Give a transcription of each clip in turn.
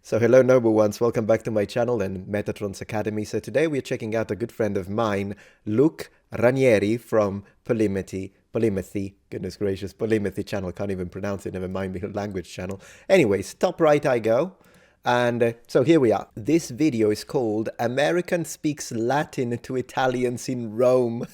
So hello noble ones, welcome back to my channel and Metatron's Academy. So today we're checking out a good friend of mine, Luke Ranieri from Polymathy, goodness gracious, Polymathy channel, can't even pronounce it, never mind the language channel. Anyways, top right I go. And so here we are. This video is called American Speaks Latin to Italians in Rome.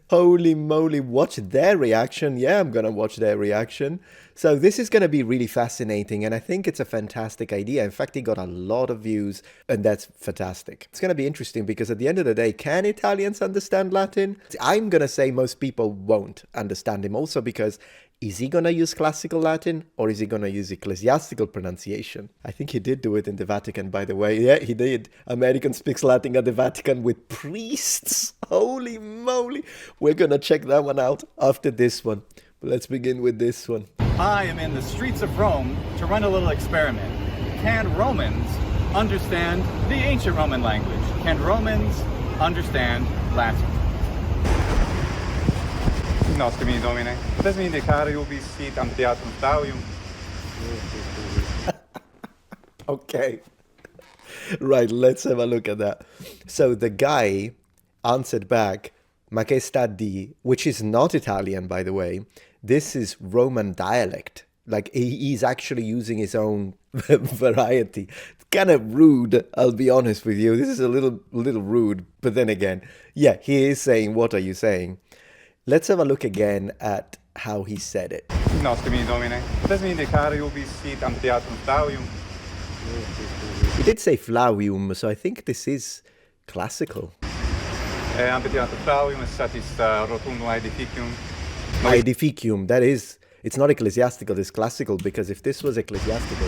Holy moly, watch their reaction. Yeah, I'm gonna watch their reaction. So this is gonna be really fascinating, and I think it's a fantastic idea. In fact, it got a lot of views, and that's fantastic. It's gonna be interesting because at the end of the day, can Italians understand Latin? I'm gonna say most people won't understand him, also because is he gonna use classical Latin or is he gonna use ecclesiastical pronunciation? I think he did do it in the Vatican, by the way. Yeah, he did. American Speaks Latin at the Vatican with priests. Holy moly. We're gonna check that one out after this one. But let's begin with this one. I am in the streets of Rome to run a little experiment. Can Romans understand the ancient Roman language? Can Romans understand Latin? Nostri Domine, potessi indicare ubi sit amphitheatrum Flavium? Okay. Right, let's have a look at that. So the guy answered back, Ma che sta di, which is not Italian, by the way. This is Roman dialect. Like, he's actually using his own variety. It's kind of rude, I'll be honest with you. This is a little rude, but then again, yeah, he is saying, what are you saying? Let's have a look again at how he said it. Nostri Domine, potessi indicare ubi sit amphitheatrum Flavium? He did say Flavium, so I think this is classical. Amphitheatrum Flavium est satis rotundum aedificium. Aedificium, that is, it's not ecclesiastical, it's classical, because if this was ecclesiastical...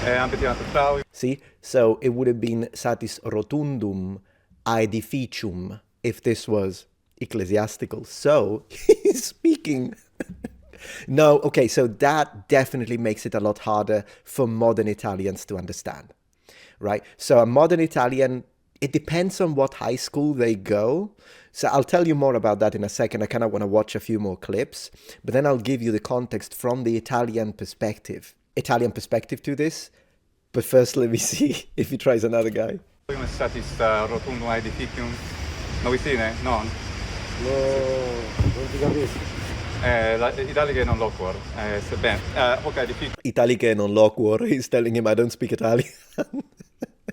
Amphitheatrum Flavium. See, so it would have been satis rotundum aedificium if this was ecclesiastical. So he's speaking... No, okay, so that definitely makes it a lot harder for modern Italians to understand, right? So a modern Italian, it depends on what high school they go. So I'll tell you more about that in a second. I kind of want to watch a few more clips, but then I'll give you the context from the Italian perspective to this. But first, let me see if he tries another guy. Satis rotundum aedificium. Novitine? Non? No, non ti capisco. Italiche non loquor. Sebbene. Ok, difficile. Italiche non loquor. He's telling him I don't speak Italian.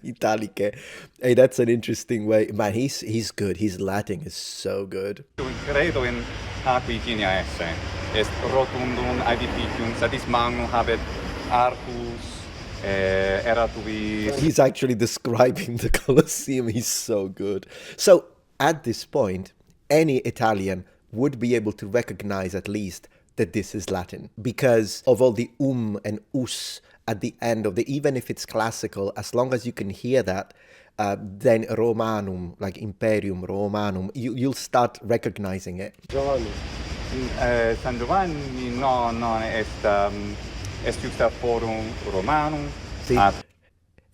Italiche. Hey, that's an interesting way. Man, he's good. His Latin is so good. Credo in aqui finia esse. Est rotundum aedificium, satis magnum habet arcus, erat ubi... He's actually describing the Colosseum. He's so good. So, at this point, any Italian would be able to recognize at least that this is Latin because of all the and us at the end of the, even if it's classical, as long as you can hear that, then Romanum, like Imperium Romanum, you'll start recognizing it. Giovanni. San Giovanni, no, est justa forum Romanum. See?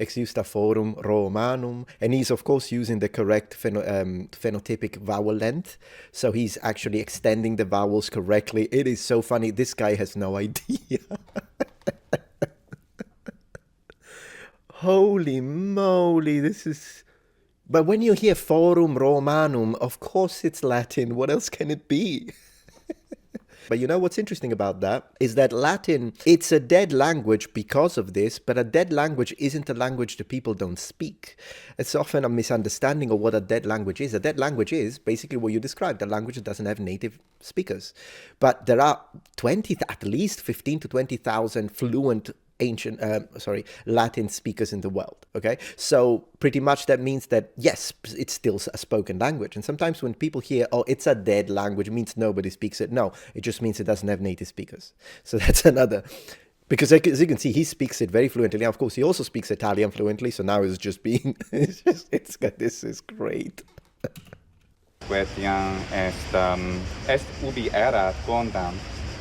Ex justa forum Romanum, and he's of course using the correct phenotypic vowel length, so he's actually extending the vowels correctly. It is so funny. This guy has no idea. Holy moly, this is... But when you hear forum Romanum, of course it's Latin. What else can it be? But you know what's interesting about that is that Latin, it's a dead language because of this, but a dead language isn't a language that people don't speak. It's often a misunderstanding of what a dead language is. A dead language is basically what you described, a language that doesn't have native speakers. But there are at least 15 to 20,000 fluent Latin speakers in the world, okay? So pretty much that means that, yes, it's still a spoken language. And sometimes when people hear, oh, it's a dead language, it means nobody speaks it. No, it just means it doesn't have native speakers. So that's another, because as you can see, he speaks it very fluently. Now, of course, he also speaks Italian fluently, so now it's just being, this is great. Quetiam est ubi erat quondam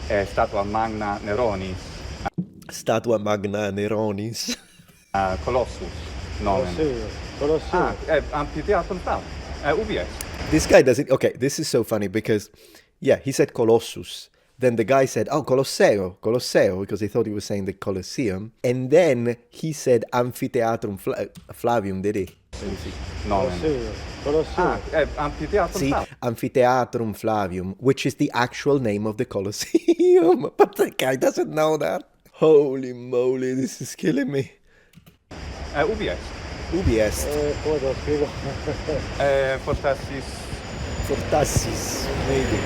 statua magna Neronis. Statua magna Neronis. Colossus. Nomen. Colosseum. Amphitheatrum Flavium. Ubi est? This guy does it. Okay, this is so funny because, yeah, he said Colossus, Then the guy said, oh, Colosseo, Colosseo, because he thought he was saying the Colosseum. And then he said Amphitheatrum Flavium, did he? Let me see. No. Colosseo. Colosseo. Anfiteatro. See, Amphitheatrum Flavium, which is the actual name of the Colosseum. But the guy doesn't know that. Holy moly, this is killing me. Ubi est? Ubi est? Come te lo spiego? Fortassis. Fortassis, maybe.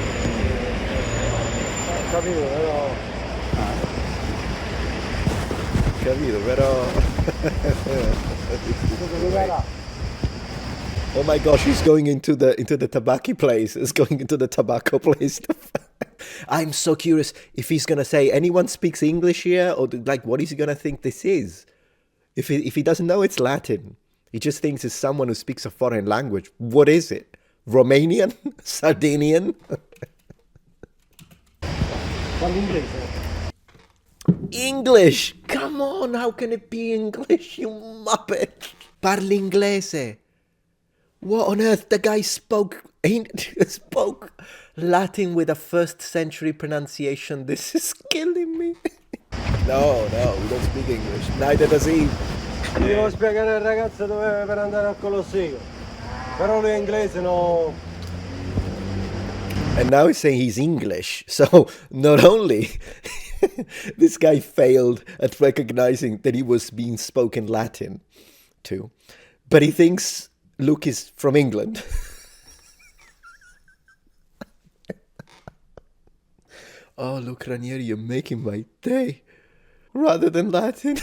Capito, però... Capito, però... Oh my gosh, he's going into the tobacco place. He's going into the tobacco place. I'm so curious if he's gonna say anyone speaks English here, or like what is he gonna think this is? If he doesn't know it's Latin, he just thinks it's someone who speaks a foreign language. What is it? Romanian? Sardinian? Parli inglese? English! Come on, how can it be English, you muppet? Parli inglese. What on earth? The guy spoke Latin with a first century pronunciation. This is killing me. No, we don't speak English. Neither does he. Gli devo spiegare al ragazzo dove per andare al Colosseo. Però lui è inglese, no... And now he's saying he's English. So not only this guy failed at recognizing that he was being spoken Latin to, but he thinks Luke is from England. Oh, look, Ranieri, you're making my day. Rather than Latin.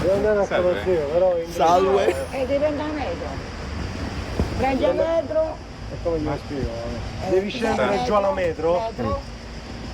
Devo andare al Salve. Colosseo, però in inglese... Salve. Devi andare a metro. Prendi a metro. E come gli spiego? Devi scendere giù alla metro.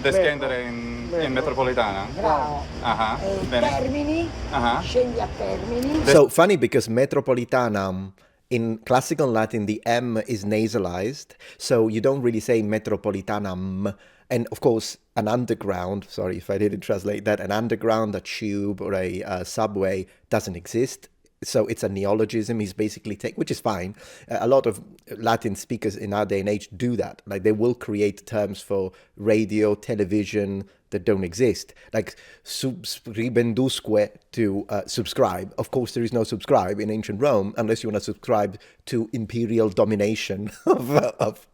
De scendere in metropolitana? Bravo. Ah, bene. Termini. Ah. Scendi a Termini. So funny because Metropolitanam, in classical Latin, the M is nasalized. So you don't really say Metropolitanam. And of course, an underground, sorry if I didn't translate that, an underground, a tube or a subway doesn't exist. So it's a neologism. He's basically which is fine. A lot of Latin speakers in our day and age do that. Like they will create terms for radio, television that don't exist. Like subscribendusque, to subscribe. Of course, there is no subscribe in ancient Rome unless you want to subscribe to imperial domination of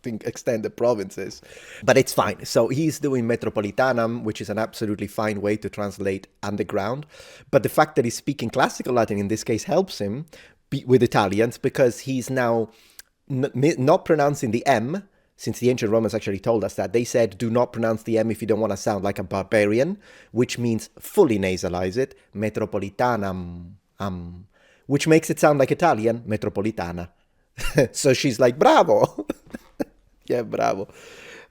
the extended provinces. But it's fine. So he's doing Metropolitanam, which is an absolutely fine way to translate underground. But the fact that he's speaking classical Latin in this case helps him with Italians because he's now not pronouncing the M, since the ancient Romans actually told us that. They said, do not pronounce the M if you don't want to sound like a barbarian, which means fully nasalize it, Metropolitanam, which makes it sound like Italian, Metropolitana. So she's like, bravo. Yeah, bravo.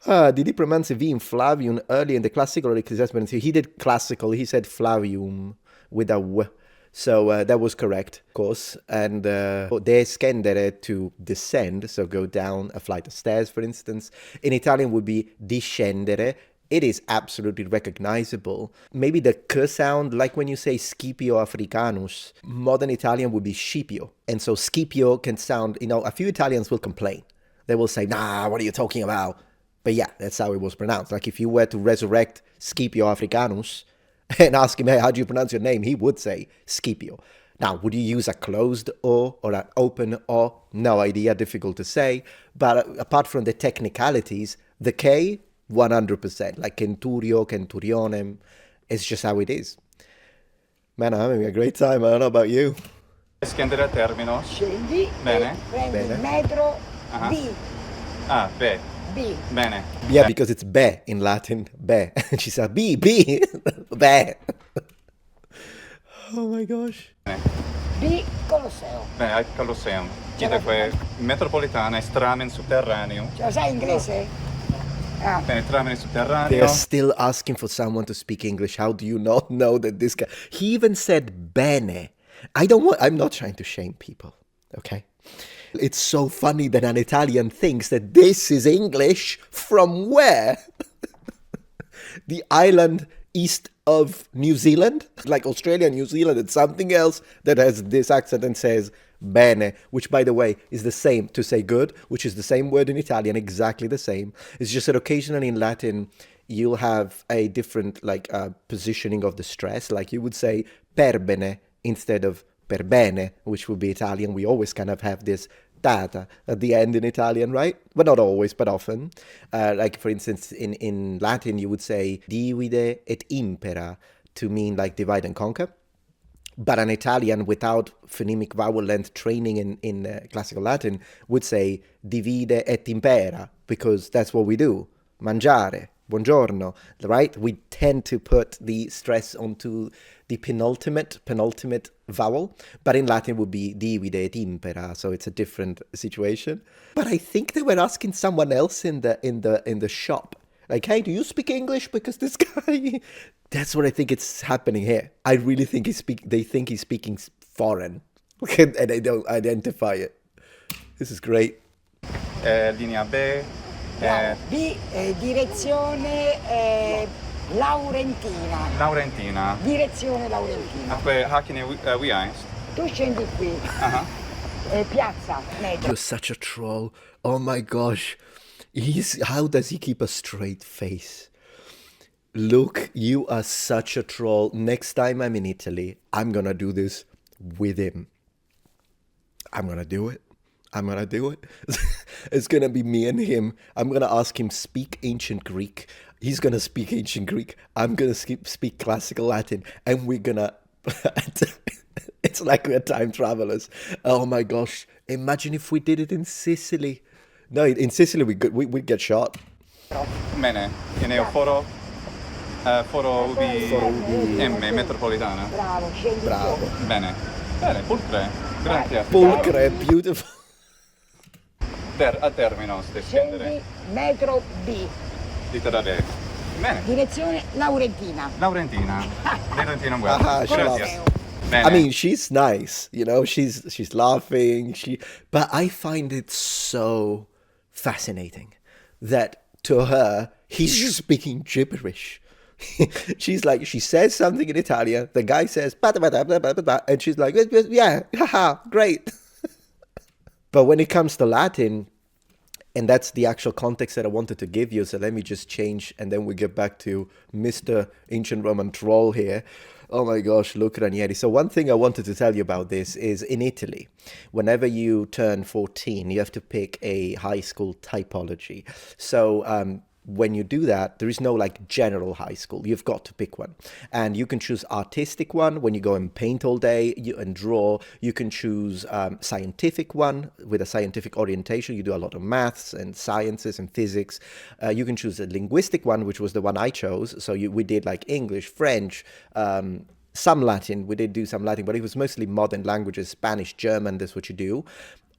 Did he pronounce a V in Flavium early in the classical or ecclesiastical? He did classical. He said Flavium with a W. So that was correct, of course. And descendere, to descend, so go down a flight of stairs, for instance. In Italian would be discendere. It is absolutely recognizable. Maybe the k sound, like when you say Scipio Africanus, modern Italian would be Scipio. And so Scipio can sound, a few Italians will complain. They will say, nah, what are you talking about? But yeah, that's how it was pronounced. Like if you were to resurrect Scipio Africanus and ask him, hey, how do you pronounce your name? He would say Scipio. Now, would you use a closed O or an open O? No idea, difficult to say. But apart from the technicalities, the K, 100%. Like centurio, centurionem, it's just how it is. Man, I'm having a great time. I don't know about you. Scendere a termino. Scendi. Bene. Prendi Bene. il metro. Ah. B. Beh. B. Bene. Yeah, because it's be in Latin, be. And she said, be, be. Oh my gosh. B. Colosseo. Bene, al Colosseum. Idem metropolitana, tramen subterraneo. Ce la sai inglese? Ah. Bene, tramen subterraneo. They're still asking for someone to speak English. How do you not know that this guy... He even said bene. I'm not trying to shame people, okay? It's so funny that an Italian thinks that this is English from where? The island east of New Zealand? Like Australia, New Zealand, and something else that has this accent and says bene, which by the way is the same to say good, which is the same word in Italian, exactly the same. It's just that occasionally in Latin you'll have a different positioning of the stress. Like you would say per bene instead of per bene, which would be Italian. We always kind of have this data at the end in Italian, right? But not always, but often. Like for instance, in Latin you would say divide et impera to mean like divide and conquer. But an Italian without phonemic vowel length training in classical Latin would say divide et impera, because that's what we do. Mangiare, buongiorno, right? We tend to put the stress onto the penultimate vowel, but in Latin would be divide et impera, so it's a different situation. But I think they were asking someone else in the shop, like, hey, do you speak English? Because this guy, that's what I think it's happening here. I really think they think he's speaking foreign, and they don't identify it. This is great. Linea B. B, direzione Laurentina. Laurentina. Direzione Laurentina. Hakine Wiaist. Tu scendi qui. Piazza, metro. You're such a troll. Oh my gosh. How does he keep a straight face? Look, you are such a troll. Next time I'm in Italy, I'm gonna do this with him. I'm gonna do it. It's gonna be me and him. I'm gonna ask him speak ancient Greek. He's gonna speak ancient Greek. I'm gonna speak classical Latin, and we're gonna. It's like we're time travelers. Oh my gosh! Imagine if we did it in Sicily. No, in Sicily we'd get shot. Bene. Foro would be M, metropolitana. Bravo, scendi Bravo. qui. Bene. Pulcre. Grazie. Pulcre, beautiful. A termino, stai scendere. Scendi, metro B. Literale. Bene. Direzione Laurentina. Laurentina. Laurentina Aha, she Grazie. loves. Bene. I mean, she's nice, she's laughing. But I find it so fascinating that to her, he's just speaking gibberish. She's like, she says something in Italian, the guy says, and she's like, yeah, haha, great. But when it comes to Latin, and that's the actual context that I wanted to give you, so let me just change, and then we get back to Mr. Ancient Roman Troll here. Oh my gosh, Luca Ranieri. So one thing I wanted to tell you about this is in Italy, whenever you turn 14, you have to pick a high school typology. So when you do that, there is no like general high school. You've got to pick one. And you can choose artistic one when you go and paint all day and draw. You can choose scientific one with a scientific orientation. You do a lot of maths and sciences and physics. You can choose a linguistic one, which was the one I chose. So we did like English, French, some Latin. We did do some Latin, but it was mostly modern languages, Spanish, German. That's what you do.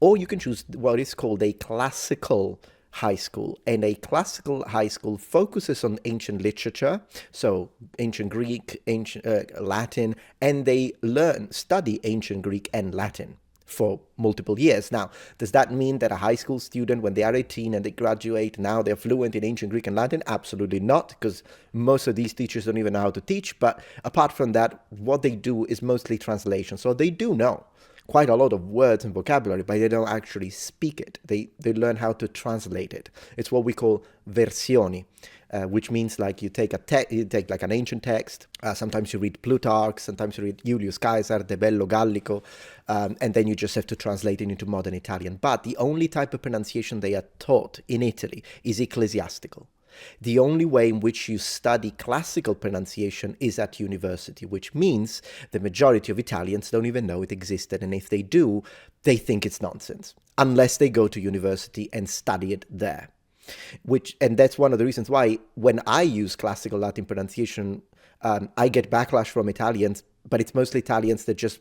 Or you can choose what is called a classical high school, and a classical high school focuses on ancient literature, so ancient Greek, ancient Latin, and they study ancient Greek and Latin for multiple years. Now, does that mean that a high school student, when they are 18 and they graduate, now they're fluent in ancient Greek and Latin? Absolutely not, because most of these teachers don't even know how to teach. But apart from that, what they do is mostly translation. So they do know quite a lot of words and vocabulary, but they don't actually speak it. They learn how to translate it. It's what we call versioni, which means like you take like an ancient text. Sometimes you read Plutarch, sometimes you read Julius Caesar, De Bello Gallico, and then you just have to translate it into modern Italian. But the only type of pronunciation they are taught in Italy is ecclesiastical. The only way in which you study classical pronunciation is at university, which means the majority of Italians don't even know it existed. And if they do, they think it's nonsense, unless they go to university and study it there. And that's one of the reasons why when I use classical Latin pronunciation, I get backlash from Italians, but it's mostly Italians that just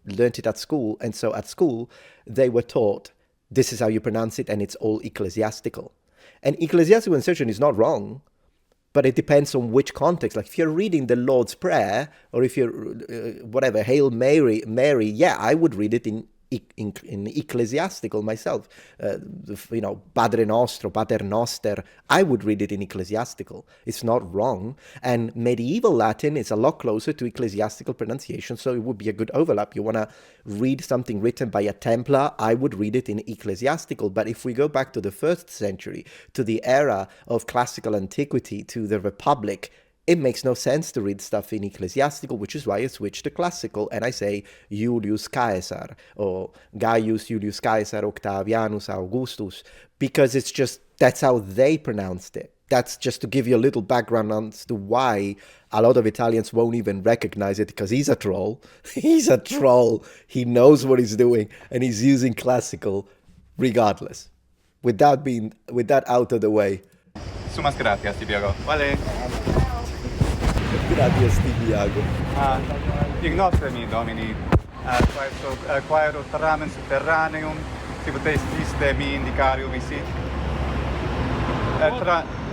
learned it at school. And so at school, they were taught, this is how you pronounce it, and it's all ecclesiastical. And ecclesiastical insertion is not wrong, but it depends on which context. Like if you're reading the Lord's Prayer, or if you're, Hail Mary, yeah, I would read it in in ecclesiastical myself. Padre Nostro, Pater Noster, I would read it in ecclesiastical. It's not wrong. And medieval Latin is a lot closer to ecclesiastical pronunciation, so it would be a good overlap. You want to read something written by a Templar, I would read it in ecclesiastical. But if we go back to the 1st century, to the era of classical antiquity, to the Republic, it makes no sense to read stuff in ecclesiastical, which is why I switched to classical and I say Julius Caesar or Gaius Julius Caesar Octavianus Augustus, because it's just, that's how they pronounced it. That's just to give you a little background as to why a lot of Italians won't even recognize it, because he's a troll. He's a troll. He knows what he's doing and he's using classical regardless. With that out of the way. Sumas gratias, Tibiago. Vale. Gracias, Tibiago. Ignotremi, Domini, quaero tramen subterraneum, si potestiste mi indicare ubisit?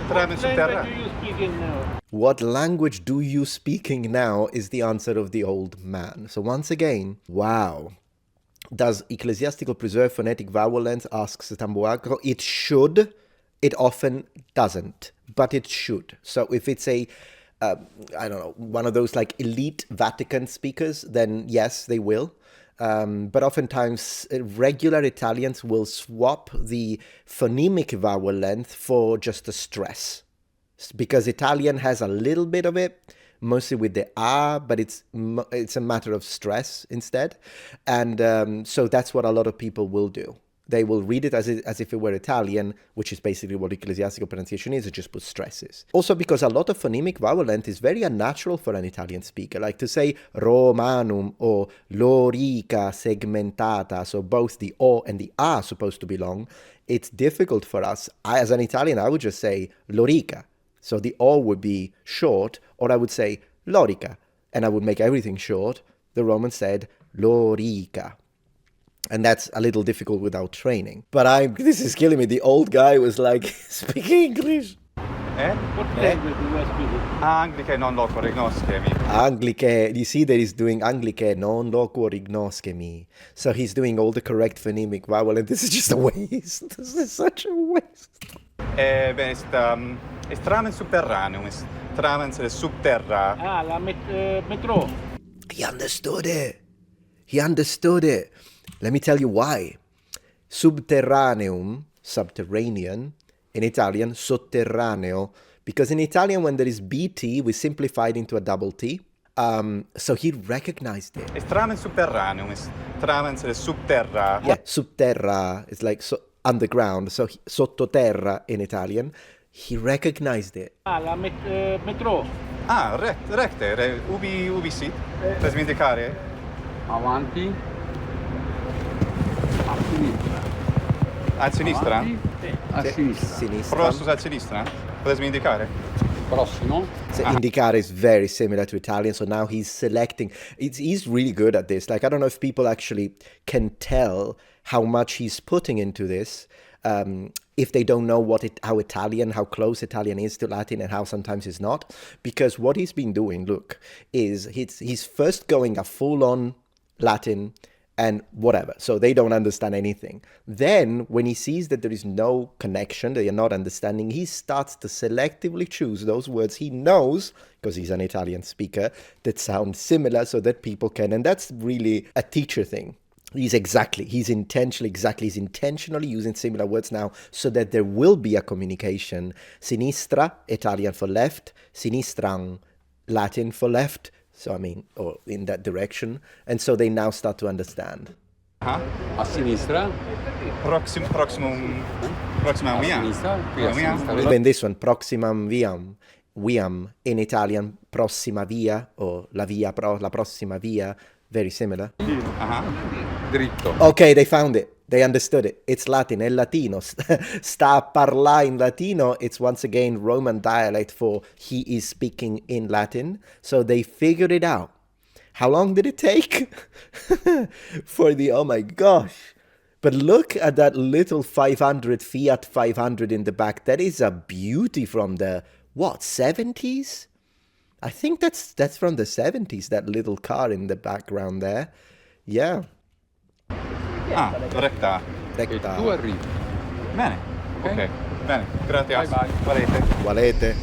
Tramen subterraneum. What language do you speaking now is the answer of the old man. So once again, wow. Does ecclesiastical preserve phonetic vowel length, asks Tambuaco. It should. It often doesn't, but it should. So if it's a one of those like elite Vatican speakers, then yes, they will. But oftentimes regular Italians will swap the phonemic vowel length for just the stress, because Italian has a little bit of it, mostly with the ah, but it's a matter of stress instead. And so that's what a lot of people will do. They will read it as if it were Italian, which is basically what ecclesiastical pronunciation is. It just puts stresses. Also because a lot of phonemic vowel length is very unnatural for an Italian speaker. Like to say Romanum or Lorica segmentata, so both the O and the A are supposed to be long. It's difficult for us. As an Italian, I would just say Lorica. So the O would be short, or I would say Lorica, and I would make everything short. The Romans said Lorica. And that's a little difficult without training. But this is killing me. The old guy was like speaking English. What language do you speak? Anglicae non loquor ignoscemi. Anglicae, you see that he's doing Anglicae non loquor ignoscemi. So he's doing all the correct phonemic vowel, and this is just a waste. This is such a waste. Est tramen subterraneum, est tramen subterra. La metro. He understood it. He understood it. Let me tell you why. Subterraneum, subterranean, in Italian, sotterraneo, because in Italian, when there is BT, we simplify it into a double T. So he recognized it. Est tramen subterraneum, est tramen subterra. Yeah, subterra is like underground, so sottoterra in Italian. He recognized it. La metro. Recte, ubi sit? Potesmi indicare? Avanti. A sinistra. A sinistra? A sinistra. Sinistra. Prostus a sinistra? Potesmi indicare? Prossimo. So indicare is very similar to Italian, so now he's selecting. He's really good at this. Like, I don't know if people actually can tell how much he's putting into this, if they don't know how close Italian is to Latin and how sometimes it's not. Because what he's been doing, look, is he's first going a full-on Latin and whatever, so they don't understand anything. Then, when he sees that there is no connection, they are not understanding, he starts to selectively choose those words he knows, because he's an Italian speaker, that sound similar so that people can, and that's really a teacher thing. He's intentionally using similar words now so that there will be a communication. Sinistra, Italian for left, sinistran, Latin for left, so or in that direction. And so they now start to understand. A sinistra. Proximum viam. Sinistra. Qui a sinistra. In this one, proximam viam. Viam in Italian, prossima via, or la prossima via, very similar. Dritto. Okay, they found it. They understood it. It's Latin, è latino. Sta a parlare in latino. It's once again Roman dialect for he is speaking in Latin. So they figured it out. How long did it take? Oh my gosh. But look at that little 500, Fiat 500 in the back. That is a beauty from the, 70s? I think that's from the 70s, that little car in the background there. Yeah. Ah, recta. E Recta. tu arrivi. Bene. Ok. Bene. Grazie. Bye bye. Valete. Valete.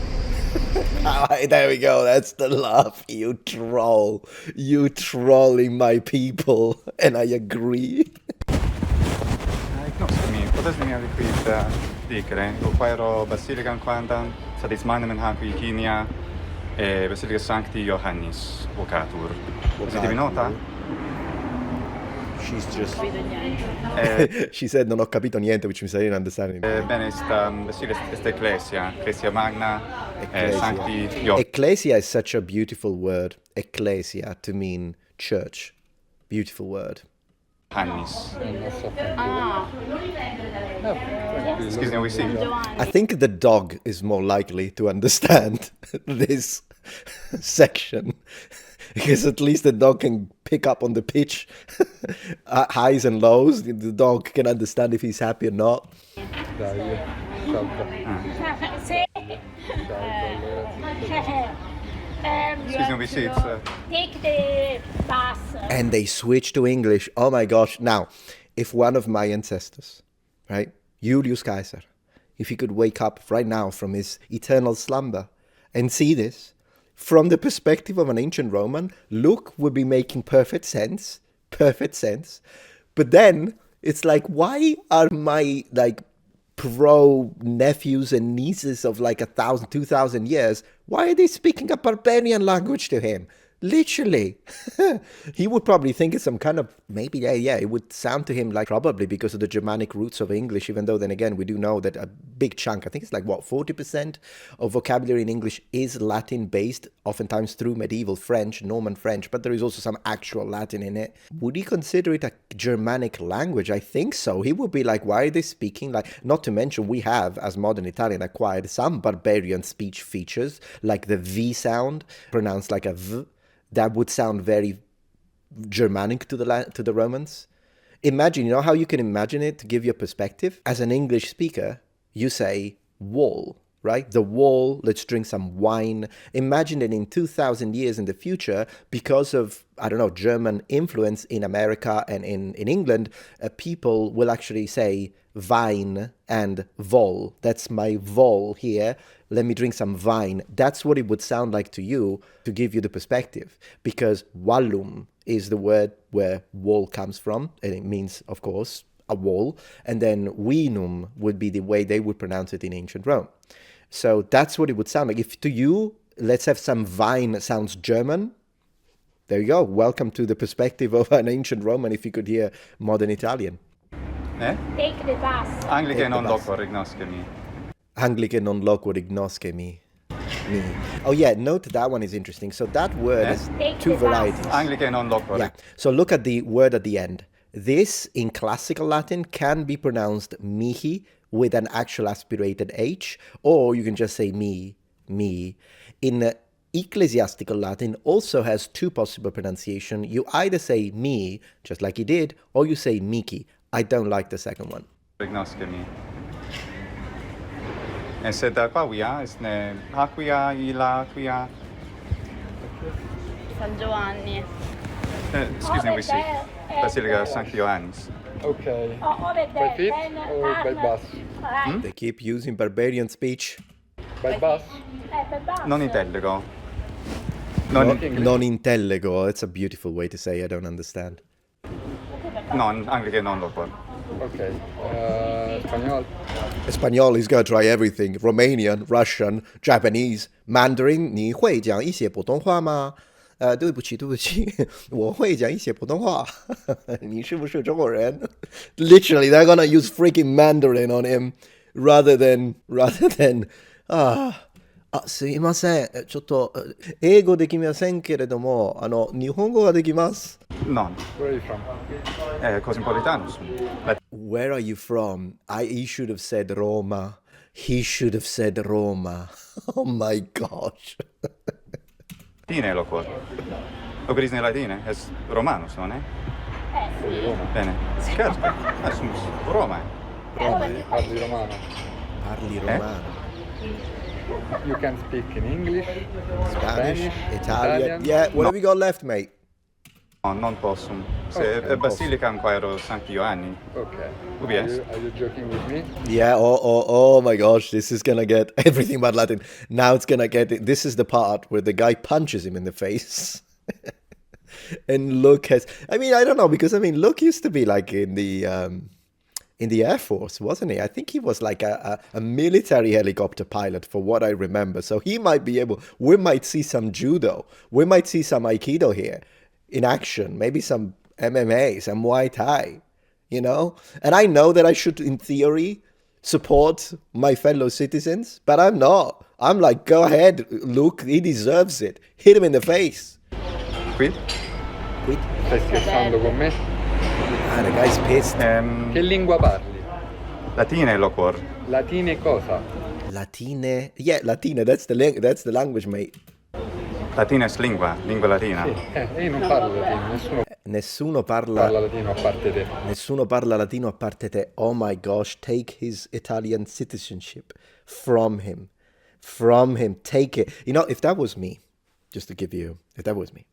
Ah, there we go. That's the laugh. You troll. You trolling my people. And I agree. Knosskemi, potesmi avikuit dikere. Uquaero Basilicam quandam, satis manem in hanqui Kinia, e Basilica Sancti Johannis vocatur. Positivi nota? She's just... she said non ho capito niente, which means I didn't understand anything. Bene, Basilica est Ecclesia, Ecclesia Magna, Sancti Johannis. Ecclesia is such a beautiful word. Ecclesia to mean church. Beautiful word. Non so. Excuse me, we see. I think the dog is more likely to understand this section because at least the dog can pick up on the pitch, highs and lows. The dog can understand if he's happy or not. Dai, salta. Excuse me, we see. Take the bus. And they switch to English. Oh my gosh. Now, if one of my ancestors, right, Julius Caesar, if he could wake up right now from his eternal slumber and see this from the perspective of an ancient Roman, look, would be making perfect sense. Perfect sense. But then it's like, why are my pro nephews and nieces of 1,000, 2,000 years, why are they speaking a barbarian language to him? Literally. He would probably think it's some kind of, maybe, yeah, it would sound to him like probably because of the Germanic roots of English, even though then again, we do know that a big chunk, I think it's 40% of vocabulary in English is Latin based, oftentimes through medieval French, Norman French, but there is also some actual Latin in it. Would he consider it a Germanic language? I think so. He would be like, why are they speaking not to mention we have, as modern Italian, acquired some barbarian speech features, like the V sound, pronounced like a V. That would sound very Germanic to the Romans. Imagine, you know how you can imagine it to give you a perspective? As an English speaker, you say wall, right? The wall, let's drink some wine. Imagine that in 2,000 years in the future, because of, I don't know, German influence in America and in England, people will actually say vine and vol. That's my vol here. Let me drink some wine. That's what it would sound like to you, to give you the perspective. Because wallum is the word where wall comes from, and it means, of course, a wall. And then vinum would be the way they would pronounce it in ancient Rome. So that's what it would sound like. If to you, let's have some wine sounds German, there you go. Welcome to the perspective of an ancient Roman if you could hear modern Italian. Take the bus. Anglica non bus. loquor ignoscemi. Anglica non loquor ignoscemi. Me. Oh yeah, note that one is interesting. So that word has two varieties. Anglica non loquor. Yeah. So look at the word at the end. This in classical Latin can be pronounced mihi with an actual aspirated H, or you can just say me. In ecclesiastical Latin also has two possible pronunciation. You either say me, just like he did, or you say miki. I don't like the second one. Ignoscemi. E se da qua via, ne aquia, ila, quia. San Giovanni. Excuse me, we see. Basilica Sancti Johannis. Ok. Ovid, By feet or by bus? They keep using barbarian speech. By bus? Non intellego. Non intellego. It's a beautiful way to say I don't understand. Non, Anglica non loquor. Ok. Spagnolo? Espanol is gonna try everything. Romanian, Russian, Japanese, Mandarin. 你会讲一些普通话吗？对不起，我会讲一些普通话。你是不是中国人？ Literally, they're gonna use freaking Mandarin on him rather than すいません。ちょっと英語できませんけれども、日本語ができます。 Non. Where are you from? Cosmopolitanus. Where are you from? He should have said Roma. He should have said Roma. Oh my gosh. Latine loquor. Operisne latine. Es Romanus, non è? Sei di Roma? Bene. Certo. Assumus. Roma. Parli romano? Parli romano. You can speak in English, Spanish, Italian. Italian. Yeah, what have you got left, mate? No, non possum. Se Ok, Basilicam quaero Sancti Ioanni. Okay. UBS. Are you joking with me? Yeah, oh my gosh, this is gonna get everything but Latin. Now it's gonna get, this is the part where the guy punches him in the face. And Luke has, I mean, I don't know, because I mean, Luke used to be like in the Air Force, wasn't he? I think he was like a military helicopter pilot, for what I remember. So he might be able, we might see some judo, we might see some Aikido here in action, maybe some MMA, some Muay Thai, you know? And I know that I should, in theory, support my fellow citizens, but I'm not. I'm like, go ahead, Luke, he deserves it. Hit him in the face. Qui? Quit. Stai scherzando con me? Ah, the guy's pissed. Che lingua parli? Latine locor. Latine cosa? Latine. Yeah, Latine, that's the language, mate. Latine es lingua, lingua latina. Io non parlo latino, Nessuno parla parla latino a parte te. Nessuno parla latino a parte te. Oh my gosh, take his Italian citizenship from him. From him. Take it. You know, if that was me, just to give you, if that was me,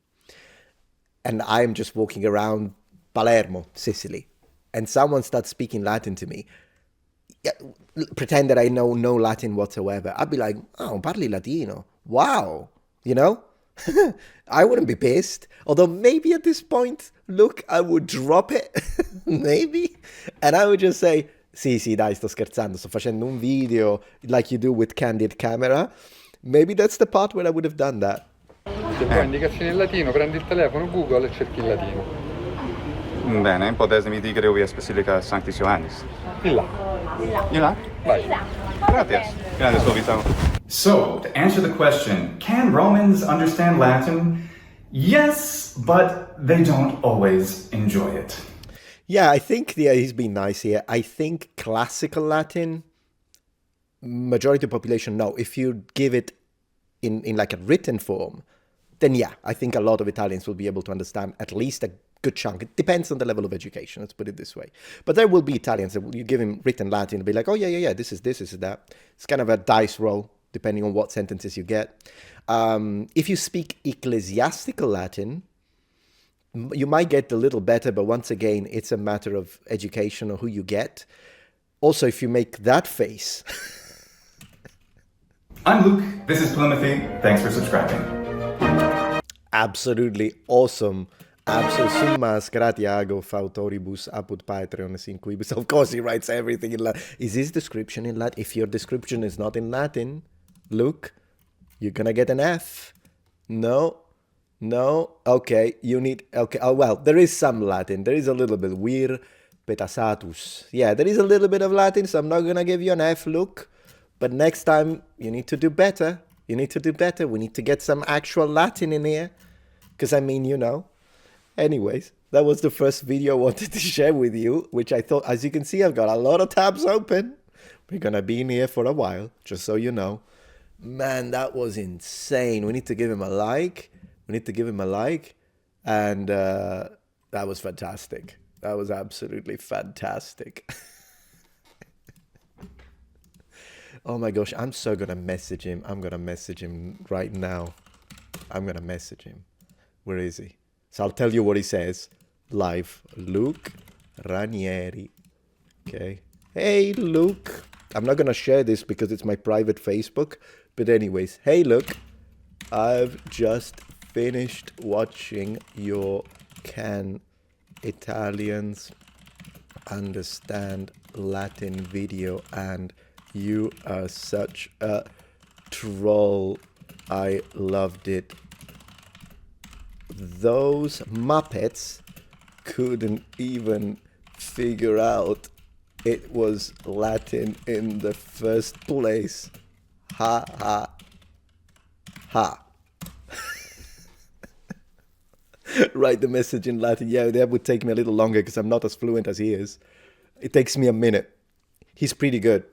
and I'm just walking around Palermo, Sicily, and someone starts speaking Latin to me, yeah, pretend that I know no Latin whatsoever, I'd be like, oh, parli Latino. Wow. You know? I wouldn't be pissed. Although maybe at this point, look, I would drop it. Maybe. And I would just say, sì, dai, sto scherzando. Sto facendo un video like you do with candid camera. Maybe that's the part where I would have done that. Se vuoi indicazioni in latino, prendi il telefono, Google e cerchi il latino. Bene, potesimi digere ubies Basilica Sanctis Ioannis. Di là. Di là? Vai. Gratias. Grande subito. So, to answer the question, can Romans understand Latin? Yes, but they don't always enjoy it. Yeah, I think he's been nice here. I think classical Latin, majority of population, no. If you give it in like a written form, then yeah, I think a lot of Italians will be able to understand at least a good chunk. It depends on the level of education, let's put it this way. But there will be Italians that you give him written Latin and be like, oh yeah, this is that. It's kind of a dice roll, depending on what sentences you get. If you speak ecclesiastical Latin, you might get a little better, but once again, it's a matter of education or who you get. Also, if you make that face. I'm Luke, this is Plymothy, thanks for subscribing. Absolutely awesome. Summas gratiago fautoribus apud Patreon sinquibus. Of course, he writes everything in Latin. Is his description in Latin? If your description is not in Latin, Luke, you're gonna get an F. No. Okay, you need. Okay. Oh well, there is some Latin. There is a little bit. Vir petasatus. Yeah, there is a little bit of Latin, so I'm not gonna give you an F, Luke. But next time, you need to do better. We need to get some actual Latin in here. Because, I mean, you know. Anyways, that was the first video I wanted to share with you, which I thought, as you can see, I've got a lot of tabs open. We're going to be in here for a while, just so you know. Man, that was insane. We need to give him a like. And that was fantastic. That was absolutely fantastic. Oh my gosh, I'm so gonna message him. I'm gonna message him right now. Where is he? So I'll tell you what he says live. Luke Ranieri. Okay. Hey, Luke. I'm not gonna share this because it's my private Facebook. But anyways, hey, Luke. I've just finished watching your Can Italians Understand Latin video and you are such a troll. I loved it. Those Muppets couldn't even figure out it was Latin in the first place. Ha ha ha. Write the message in Latin. Yeah, that would take me a little longer because I'm not as fluent as he is. It takes me a minute. He's pretty good.